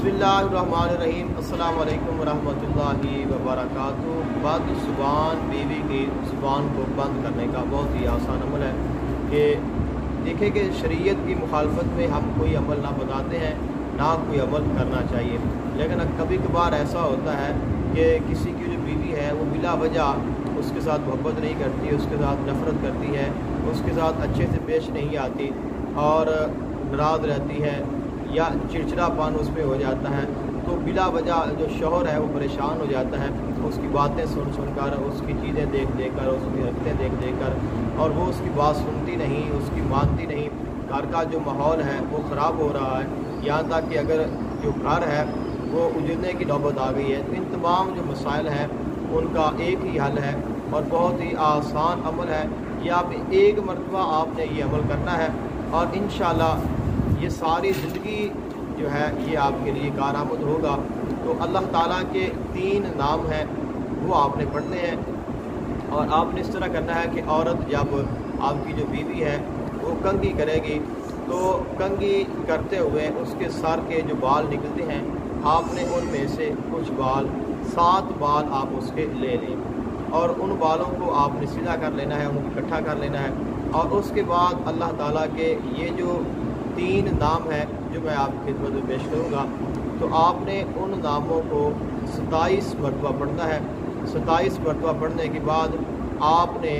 बिस्मिल्लाहिर्रहमानिर्रहीम। अस्सलाम वालेकुम रहमतुल्लाहि वबरकातुहू। बद ज़ुबान बीवी की ज़ुबान को बंद करने का बहुत ही आसान अमल है कि देखें कि शरीयत की मुखालफत में हम कोई अमल ना बताते हैं, ना कोई अमल करना चाहिए। लेकिन कभी कभार ऐसा होता है कि किसी की जो बीवी है वो बिला वजह उसके साथ मोहब्बत नहीं करती, उसके साथ नफ़रत करती है, उसके साथ अच्छे से पेश नहीं आती और नाराज़ रहती है या चिड़चिड़ापन उसमें हो जाता है, तो बिला वजह जो शौहर है वो परेशान हो जाता है। उसकी बातें सुन सुनकर, उसकी चीज़ें देख देख कर, उसकी हरकतें देख देख कर, और वो उसकी बात सुनती नहीं, उसकी मानती नहीं। घर का जो माहौल है वो ख़राब हो रहा है, यहाँ तक कि अगर जो घर है वो उजड़ने की नौबत आ गई है। तो इन तमाम जो मसाइल हैं उनका एक ही हल है और बहुत ही आसान अमल है। ये आप एक मरतबा आपने ये अमल करना है और इंशाअल्लाह ये सारी ज़िंदगी जो है ये आपके लिए कारआमद होगा। तो अल्लाह ताला के 3 नाम हैं वो आपने पढ़ने हैं और आपने इस तरह करना है कि औरत जब आपकी जो बीवी है वो कंघी करेगी तो कंघी करते हुए उसके सर के जो बाल निकलते हैं आपने उनमें से कुछ बाल 7 बाल आप उसके ले लें और उन बालों को आपने सीधा कर लेना है, उनको इकट्ठा कर लेना है। और उसके बाद अल्लाह ताला के ये जो 3 नाम हैं जो मैं आपकी खिदमत में पेश करूँगा, तो आपने उन नामों को 27 मरतबा पढ़ना है। 27 मरतबा पढ़ने के बाद आपने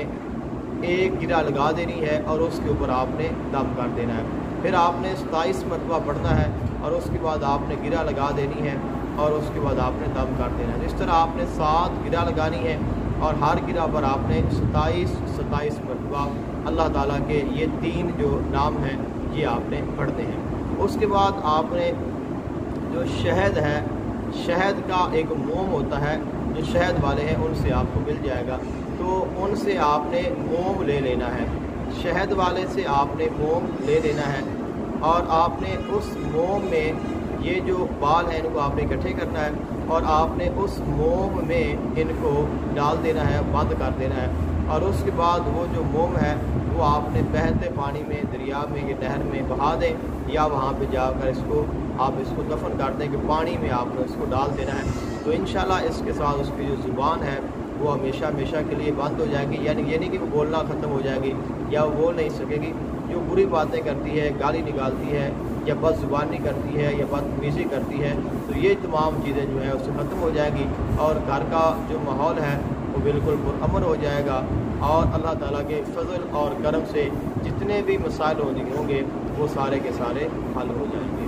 एक गिरा लगा देनी है और उसके ऊपर आपने दम कर देना है। फिर आपने 27 मरतबा पढ़ना है और उसके बाद आपने गिरा लगा देनी है और उसके बाद आपने दम कर देना है। इस तरह आपने 7 गिरा लगानी है और हर गिरा पर आपने 27 मरतबा अल्लाह ताला के ये 3 जो नाम हैं ये आपने पढ़ने हैं। उसके बाद आपने जो शहद है, शहद का एक मोम होता है, जो शहद वाले हैं उनसे आपको मिल जाएगा, तो उनसे आपने मोम ले लेना है। शहद वाले से आपने मोम ले लेना है और आपने उस मोम में ये जो बाल हैं इनको आपने इकट्ठे करना है और आपने उस मोम में इनको डाल देना है, बंद कर देना है। और उसके बाद वो जो मोम है वो आपने बहते पानी में, दरिया में या नहर में बहा दें या वहाँ पे जाकर आप इसको दफन कर दें कि पानी में आपने इसको डाल देना है। तो इंशाल्लाह इसके साथ उसकी जो ज़ुबान है वो हमेशा हमेशा के लिए बंद हो जाएगी, यानी ये नहीं कि वो बोलना ख़त्म हो जाएगी या वो बोल नहीं सकेगी। जो बुरी बातें करती है, गाली निकालती है या बदज़ुबानी करती है या बदतमीज़ी करती है, तो ये तमाम चीज़ें जो है उससे ख़त्म हो जाएगी और घर का जो माहौल है वो बिल्कुल पुरअमन हो जाएगा और अल्लाह ताला के फजल और करम से जितने भी मसाइल होंगे वो सारे के सारे हल हो जाएंगे।